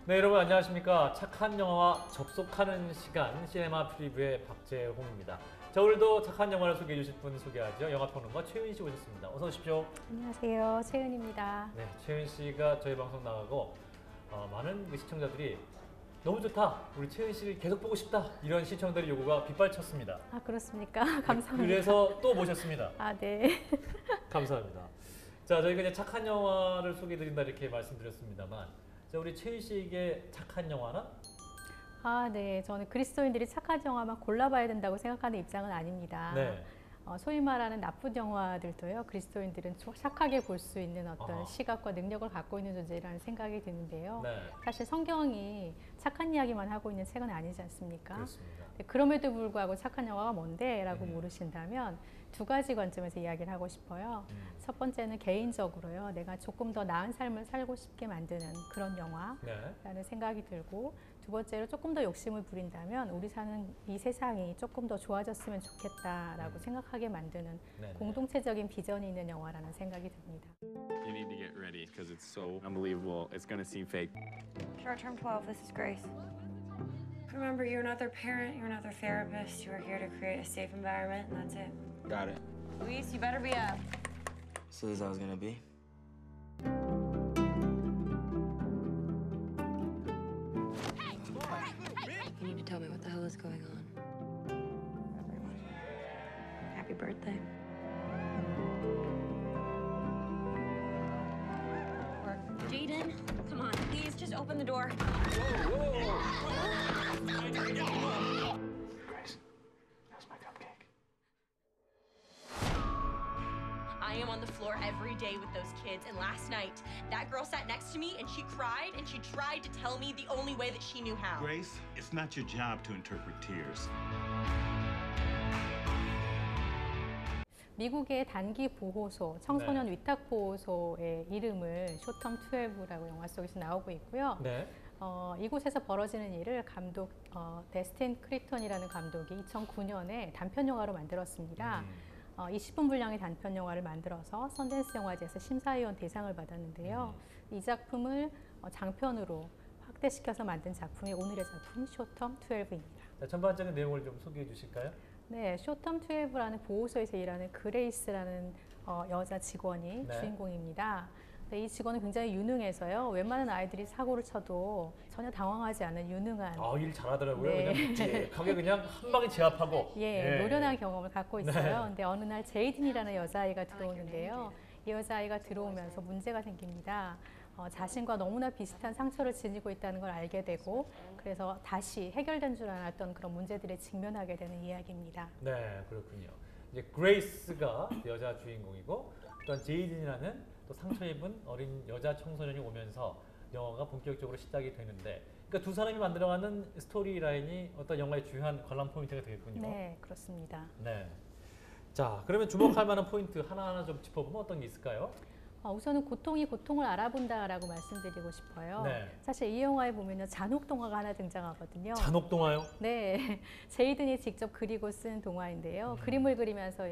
네, 여러분 안녕하십니까. 착한 영화와 접속하는 시간 시네마 프리뷰의 박재홍입니다. 자, 오늘도 착한 영화를 소개해 주실 분 소개하죠. 영화평론가 최윤 씨 오셨습니다. 어서 오십시오. 안녕하세요. 최은입니다. 네, 최윤 씨가 저희 방송 나가고 많은 시청자들이 너무 좋다, 우리 최윤 씨를 계속 보고 싶다, 이런 시청자들의 요구가 빗발쳤습니다. 아, 그렇습니까? 감사합니다. 그래서 또 모셨습니다. 아, 네. 감사합니다. 자, 저희가 이제 착한 영화를 소개해 드린다 이렇게 말씀드렸습니다만, 자, 우리 최윤 씨에게 착한 영화나? 아, 네. 저는 그리스도인들이 착한 영화만 골라봐야 된다고 생각하는 입장은 아닙니다. 네. 소위 말하는 나쁜 영화들도요, 그리스도인들은 착하게 볼 수 있는 어떤 시각과 능력을 갖고 있는 존재라는 생각이 드는데요. 네. 사실 성경이 착한 이야기만 하고 있는 책은 아니지 않습니까? 그렇습니다. 그럼에도 불구하고 착한 영화가 뭔데? 라고 물으신다면 두 가지 관점에서 이야기를 하고 싶어요. 첫 번째는 개인적으로요, 내가 조금 더 나은 삶을 살고 싶게 만드는 그런 영화라는 생각이 들고, 두 번째로 조금 더 욕심을 부린다면 우리 사는 이 세상이 조금 더 좋아졌으면 좋겠다라고 생각하게 만드는 공동체적인 비전이 있는 영화라는 생각이 듭니다. You need to get ready because it's so unbelievable. It's going to seem fake. Short term 12, this is Grace. Remember, you're another parent, you're another therapist. You are here to create a safe environment, and that's it. Got it. Luis, you better be up. So as I was gonna be. You need to tell me what the hell is going on. Happy birthday. Jaden, come on, please just open the door. Grace, that's my cupcake. I am on the floor every day with those kids, and last night, that girl sat next to me and she cried and she tried to tell me the only way that she knew how. Grace, it's not your job to interpret tears. 미국의 단기 보호소, 청소년 위탁 보호소의 이름을 쇼텀 12라고 영화 속에서 나오고 있고요. 네. 이곳에서 벌어지는 일을 감독 데스틴 크리턴이라는 감독이 2009년에 단편 영화로 만들었습니다. 20분 분량의 단편 영화를 만들어서 선댄스 영화제에서 심사위원 대상을 받았는데요. 이 작품을 장편으로 확대시켜서 만든 작품이 오늘의 작품 쇼텀 12입니다. 전반적인 내용을 좀 소개해 주실까요? 네, 쇼텀 12라는 보호소에서 일하는 그레이스라는 여자 직원이 주인공입니다. 네, 이 직원은 굉장히 유능해서요, 웬만한 아이들이 사고를 쳐도 전혀 당황하지 않는 유능한. 일 잘하더라고요. 네. 그냥 가게 그냥 한 방에 제압하고. 노련한 경험을 갖고 있어요. 근데 어느 날 제이든이라는 여자아이가 들어오는데요. 이 여자아이가 들어오면서 문제가 생깁니다. 자신과 너무나 비슷한 상처를 지니고 있다는 걸 알게 되고, 그래서 다시 해결된 줄 알았던 그런 문제들에 직면하게 되는 이야기입니다. 네, 그렇군요. 이제 그레이스가 여자 주인공이고, 또한 제이든이라는 또 상처 입은 어린 여자 청소년이 오면서 영화가 본격적으로 시작이 되는데, 그러니까 두 사람이 만들어가는 스토리 라인이 어떤 영화의 주요한 관람 포인트가 되겠군요. 네, 그렇습니다. 네. 자, 그러면 주목할 만한 포인트 하나하나 좀 짚어보면 어떤 게 있을까요? 우선은 고통이 고통을 알아본다라고 말씀드리고 싶어요. 네. 사실 이 영화에 보면 잔혹 동화가 하나 등장하거든요. 잔혹 동화요? 네, 제이든이 직접 그리고 쓴 동화인데요. 그림을 그리면서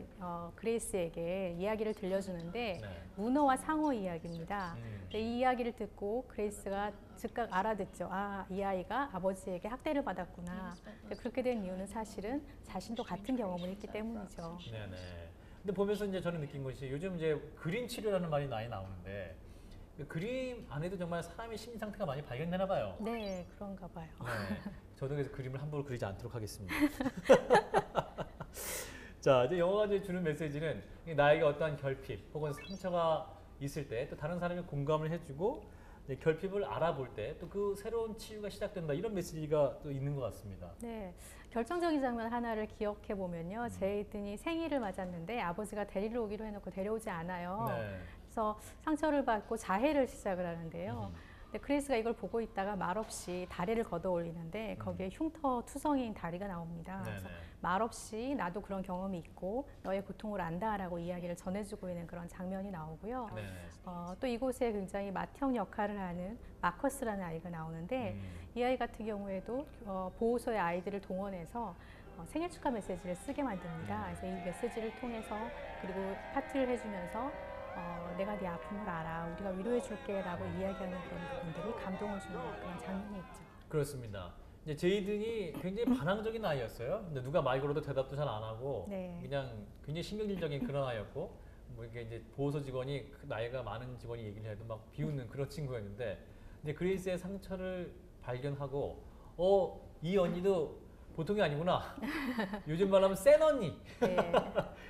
그레이스에게 이야기를 들려주는데 문어와 상어 이야기입니다. 이 이야기를 듣고 그레이스가 즉각 알아듣죠. 아, 이 아이가 아버지에게 학대를 받았구나. 그렇게 된 이유는 사실은 자신도 같은 경험을 했기 때문이죠. 네네. 근데 보면서 이제 저는 느낀 것이, 요즘 이제 그림 치료라는 말이 많이 나오는데, 그림 안에도 정말 사람의 심리 상태가 많이 발견되나 봐요. 네, 그런가 봐요. 네. 저도 그래서 그림을 함부로 그리지 않도록 하겠습니다. 자, 이제 영화가 이제 주는 메시지는 나에게 어떠한 결핍 혹은 상처가 있을 때 또 다른 사람이 공감을 해주고, 결핍을 알아볼 때 또 그 새로운 치유가 시작된다, 이런 메시지가 또 있는 것 같습니다. 네, 결정적인 장면 하나를 기억해 보면요, 제이든이 생일을 맞았는데 아버지가 데리러 오기로 해놓고 데려오지 않아요. 그래서 상처를 받고 자해를 시작을 하는데요. 근데 그레이스가 이걸 보고 있다가 말없이 다리를 걷어 올리는데 거기에 흉터 투성이인 다리가 나옵니다. 그래서 말없이 나도 그런 경험이 있고 너의 고통을 안다라고 이야기를 전해주고 있는 그런 장면이 나오고요. 또 이곳에 굉장히 맏형 역할을 하는 마커스라는 아이가 나오는데 이 아이 같은 경우에도 보호소의 아이들을 동원해서 생일 축하 메시지를 쓰게 만듭니다. 그래서 이 메시지를 통해서, 그리고 파티를 해주면서 내가 네 아픔을 알아, 우리가 위로해 줄게라고 이야기하는 그런 부분들이 감동을 주는 그런 장면이 있죠. 그렇습니다. 이제 제이든이 굉장히 반항적인 아이였어요. 근데 누가 말 걸어도 대답도 잘 안 하고 네. 그냥 굉장히 신경질적인 그런 아이였고 뭐 이게 이제 보호소 직원이 나이가 많은 직원이 얘기를 해도 막 비웃는 그런 친구였는데 이제 그레이스의 상처를 발견하고 이 언니도 보통이 아니구나. 요즘 말하면 센 언니. 네.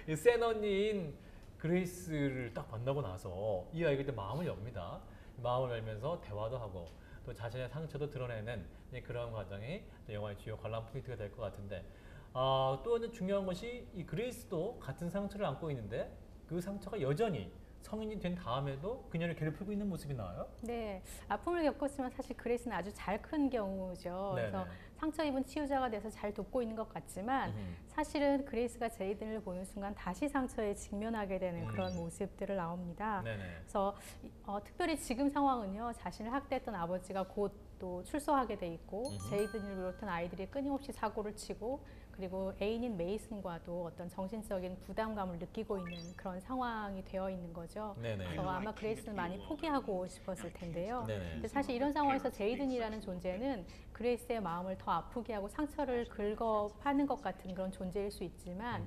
이 센 언니인 그레이스를 딱 만나고 나서 이 아이가 그때 마음을 엽니다. 마음을 열면서 대화도 하고 또 자신의 상처도 드러내는 그런 과정이 영화의 주요 관람 포인트가 될 것 같은데 또 이제 중요한 것이 이 그레이스도 같은 상처를 안고 있는데 그 상처가 여전히 성인이 된 다음에도 그녀를 괴롭히고 있는 모습이 나와요. 네, 아픔을 겪었지만 사실 그레이스는 아주 잘 큰 경우죠. 네네. 그래서 상처 입은 치유자가 돼서 잘 돕고 있는 것 같지만 사실은 그레이스가 제이든을 보는 순간 다시 상처에 직면하게 되는 그런 모습들을 나옵니다. 네네. 그래서 특별히 지금 상황은요, 자신을 학대했던 아버지가 곧 또 출소하게 돼 있고 제이든을 비롯한 아이들이 끊임없이 사고를 치고 그리고 애인인 메이슨과도 어떤 정신적인 부담감을 느끼고 있는 그런 상황이 되어 있는 거죠. 네네. 그래서 아마 그레이스는 많이 포기하고 싶었을 텐데요. 네네. 근데 사실 이런 상황에서 제이든이라는 존재는 그레이스의 마음을 더 아프게 하고 상처를 긁어파는 것 같은 그런 존재일 수 있지만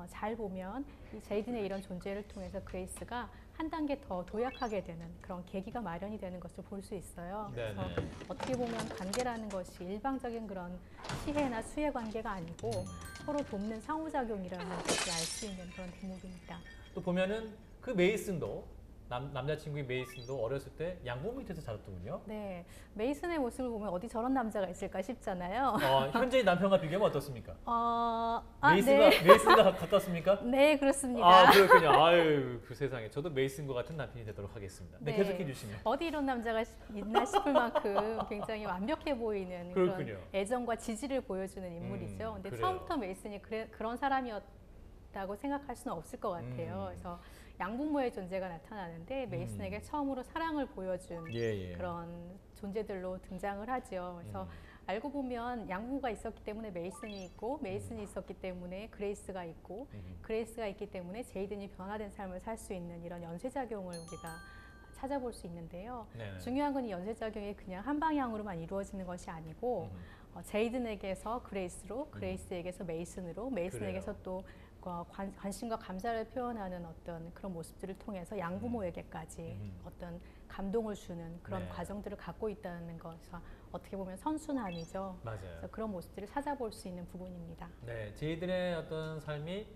잘 보면 이 제이든의 이런 존재를 통해서 그레이스가 한 단계 더 도약하게 되는 그런 계기가 마련이 되는 것을 볼 수 있어요. 그래서 네네. 어떻게 보면 관계라는 것이 일방적인 그런 시혜나 수혜 관계가 아니고 서로 돕는 상호작용이라는 것을 알 수 있는 그런 대목입니다. 또 보면은 그 메이슨도 남자친구인 메이슨도 어렸을 때 양부 밑에서 자랐더군요. 네, 메이슨의 모습을 보면 어디 저런 남자가 있을까 싶잖아요. 현재의 남편과 비교하면 어떻습니까? 네. 메이슨과 가깝습니까? 네, 그렇습니다. 그렇군요. 아유, 그 세상에. 저도 메이슨과 같은 남편이 되도록 하겠습니다. 네, 네. 계속해 주시면. 어디 이런 남자가 있나 싶을 만큼 굉장히 완벽해 보이는 그렇군요. 그런 애정과 지지를 보여주는 인물이죠. 근데 그래요. 처음부터 메이슨이 그런 사람이었다고 생각할 수는 없을 것 같아요. 그래서 양부모의 존재가 나타나는데 메이슨에게 처음으로 사랑을 보여준 예. 그런 존재들로 등장을 하죠. 그래서 알고 보면 양부모가 있었기 때문에 메이슨이 있고 메이슨이 있었기 때문에 그레이스가 있고 그레이스가 있기 때문에 제이든이 변화된 삶을 살 수 있는 이런 연쇄작용을 우리가 찾아볼 수 있는데요. 네네. 중요한 건 이 연쇄작용이 그냥 한 방향으로만 이루어지는 것이 아니고 제이든에게서 그레이스로, 그레이스에게서 메이슨으로, 메이슨에게서 또 관심과 감사를 표현하는 어떤 그런 모습들을 통해서 양부모에게까지 어떤 감동을 주는 그런 네. 과정들을 갖고 있다는 것에서 어떻게 보면 선순환이죠. 맞아요. 그래서 그런 모습들을 찾아볼 수 있는 부분입니다. 네, 제이든의 어떤 삶이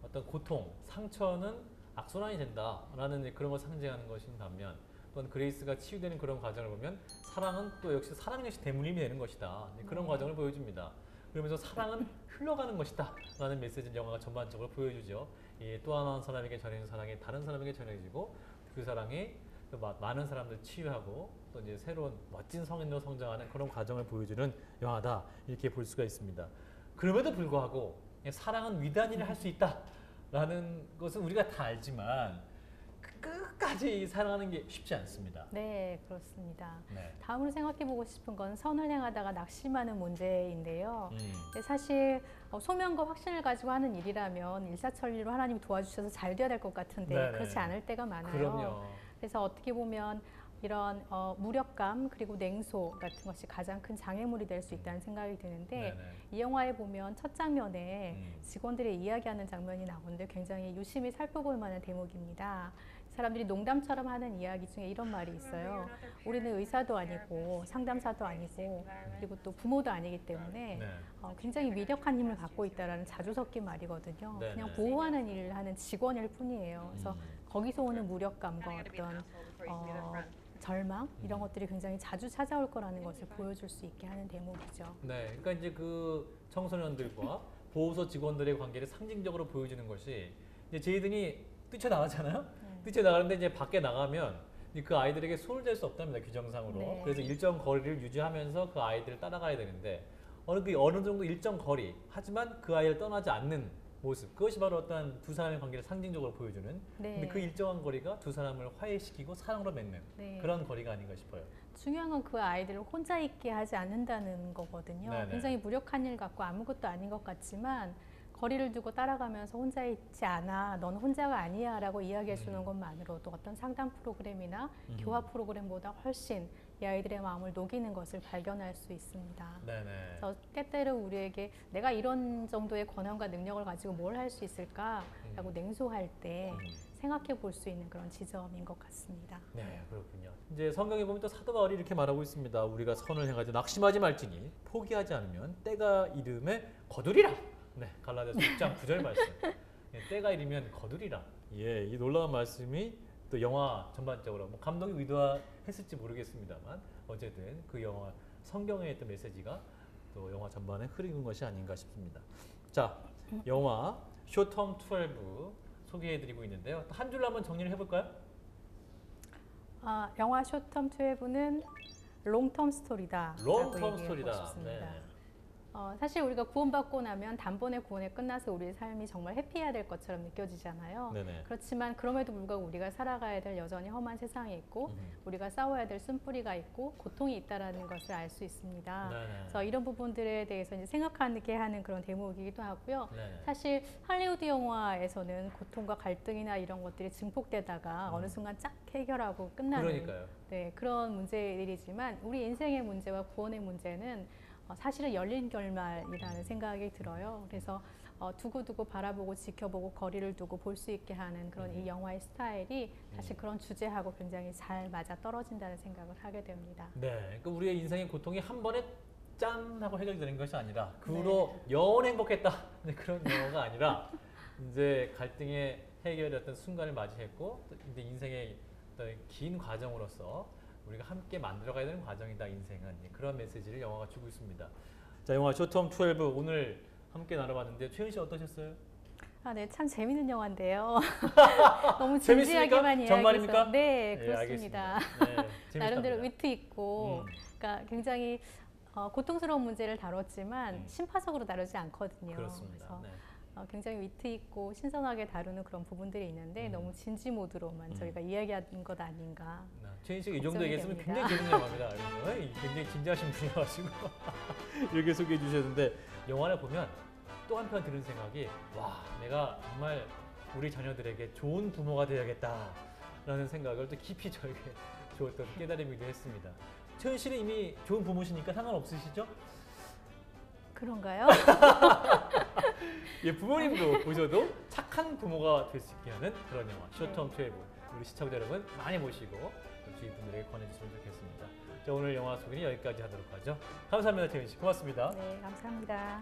어떤 고통, 상처는 악순환이 된다라는 그런 걸 상징하는 것인 반면 또한 그레이스가 치유되는 그런 과정을 보면 사랑은 또 역시 사랑 역시 대물림이 되는 것이다. 그런 과정을 보여줍니다. 그러면서 사랑은 흘러가는 것이다 라는 메시지를 영화가 전반적으로 보여주죠. 또 하나 사람에게 전해진 사랑이 다른 사람에게 전해지고 그 사랑이 또 많은 사람들 치유하고 또 이제 새로운 멋진 성인으로 성장하는 그런 과정을 보여주는 영화다 이렇게 볼 수가 있습니다. 그럼에도 불구하고 사랑은 위대한 일을 할 수 있다라는 것은 우리가 다 알지만 끝까지 사랑하는 게 쉽지 않습니다. 네, 그렇습니다. 네. 다음으로 생각해보고 싶은 건 선을 행하다가 낙심하는 문제인데요. 근데 사실 소명과 확신을 가지고 하는 일이라면 일사천리로 하나님이 도와주셔서 잘 돼야 될 것 같은데 네네. 그렇지 않을 때가 많아요. 그럼요. 그래서 어떻게 보면 이런 무력감 그리고 냉소 같은 것이 가장 큰 장애물이 될 수 있다는 생각이 드는데 네네. 이 영화에 보면 첫 장면에 직원들의 이야기하는 장면이 나오는데 굉장히 유심히 살펴볼 만한 대목입니다. 사람들이 농담처럼 하는 이야기 중에 이런 말이 있어요. 우리는 의사도 아니고 상담사도 아니고 그리고 또 부모도 아니기 때문에 네. 굉장히 미력한 힘을 갖고 있다라는 자주 섞인 말이거든요. 네네. 그냥 보호하는 일을 하는 직원일 뿐이에요. 그래서 거기서 오는 무력감과 어떤 절망 이런 것들이 굉장히 자주 찾아올 거라는 것을 보여줄 수 있게 하는 대목이죠. 네, 그러니까 이제 그 청소년들과 보호소 직원들의 관계를 상징적으로 보여주는 것이 이제 제이든이 뛰쳐나가잖아요. 뛰쳐나가는데 이제 밖에 나가면 그 아이들에게 손을 댈 수 없답니다, 규정상으로. 네. 그래서 일정 거리를 유지하면서 그 아이들을 따라가야 되는데 어느 정도 일정 거리 하지만 그 아이를 떠나지 않는 모습, 그것이 바로 어떤 두 사람의 관계를 상징적으로 보여주는 네. 근데 그 일정한 거리가 두 사람을 화해시키고 사랑으로 맺는 네. 그런 거리가 아닌가 싶어요. 중요한 건 그 아이들을 혼자 있게 하지 않는다는 거거든요. 네네. 굉장히 무력한 일 같고 아무것도 아닌 것 같지만 거리를 두고 따라가면서 혼자 있지 않아, 넌 혼자가 아니야 라고 이야기해 주는 것만으로도 어떤 상담 프로그램이나 교화 프로그램보다 훨씬 이 아이들의 마음을 녹이는 것을 발견할 수 있습니다. 네네. 그래서 때때로 우리에게 내가 이런 정도의 권한과 능력을 가지고 뭘 할 수 있을까라고 냉소할 때 생각해 볼 수 있는 그런 지점인 것 같습니다. 네, 그렇군요. 이제 성경에 보면 또 사도 바울이 이렇게 말하고 있습니다. 우리가 선을 행하되 낙심하지 말지니 포기하지 않으면 때가 이름에 거두리라. 네, 갈라디아서 6장 9절 말씀. 네, 때가 이르면 거두리라. 예, 이 놀라운 말씀이 또 영화 전반적으로 뭐 감독이 의도했을지 모르겠습니다만 어쨌든 그 영화 성경에 있던 메시지가 또 영화 전반에 흐르는 것이 아닌가 싶습니다. 자, 영화 쇼텀 12 소개해드리고 있는데요. 한 줄로 한번 정리를 해볼까요? 영화 쇼텀 12는 롱텀 스토리다. 롱텀 스토리다. 네. 사실 우리가 구원받고 나면 단번에 구원에 끝나서 우리의 삶이 정말 해피해야 될 것처럼 느껴지잖아요. 네네. 그렇지만 그럼에도 불구하고 우리가 살아가야 될 여전히 험한 세상이 있고 우리가 싸워야 될 쓴뿌리가 있고 고통이 있다라는 것을 알 수 있습니다. 네네. 그래서 이런 부분들에 대해서 이제 생각하게 하는 그런 대목이기도 하고요. 네네. 사실 할리우드 영화에서는 고통과 갈등이나 이런 것들이 증폭되다가 어느 순간 쫙 해결하고 끝나는 그러니까요. 네, 그런 문제들이지만 우리 인생의 문제와 구원의 문제는 사실은 열린 결말이라는 생각이 들어요. 그래서 두고두고 바라보고 지켜보고 거리를 두고 볼 수 있게 하는 그런 이 영화의 스타일이 사실 그런 주제하고 굉장히 잘 맞아 떨어진다는 생각을 하게 됩니다. 네, 그러니까 우리의 인생의 고통이 한 번에 짠 하고 해결되는 것이 아니라 그 후로 영원 행복했다 네, 그런 영화가 아니라 이제 갈등의 해결의 어떤 순간을 맞이했고 또 이제 인생의 어떤 긴 과정으로서 우리가 함께 만들어가야 되는 과정이다 인생은 그런 메시지를 영화가 주고 있습니다. 자, 영화 쇼텀 12 오늘 함께 나눠봤는데 최은 씨 어떠셨어요? 네, 참 재밌는 영화인데요. 너무 재밌습니까? 진지하게만 이야기해서. 정말입니까? 네, 예, 그렇습니다. 알겠습니다. 네, 나름대로 재밌답니다. 위트 있고, 그러니까 굉장히 고통스러운 문제를 다뤘지만 심파적으로 다루지 않거든요. 그렇습니다. 그래서 네. 굉장히 위트 있고 신선하게 다루는 그런 부분들이 있는데 너무 진지 모드로만 저희가 이야기하는 것 아닌가. 최인 씨가 이 정도 걱정이 얘기했으면 됩니다. 굉장히 재밌는 영화입니다. 굉장히 진지하신 분이어가지고 이렇게 소개해 주셨는데 영화를 보면 또 한편 드는 생각이 와 내가 정말 우리 자녀들에게 좋은 부모가 되어야겠다라는 생각을 또 깊이 저에게 주었던 깨달음이기도 했습니다. 최은 씨는 이미 좋은 부모시니까 상관없으시죠? 그런가요? 예, 부모님도 보셔도 착한 부모가 될 수 있게 하는 그런 영화 쇼텀 12 우리 시청자 여러분 많이 보시고 주위 분들에게 권해주시면 좋겠습니다. 자, 오늘 영화 소개는 여기까지 하도록 하죠. 감사합니다, 태민 씨. 고맙습니다. 네, 감사합니다.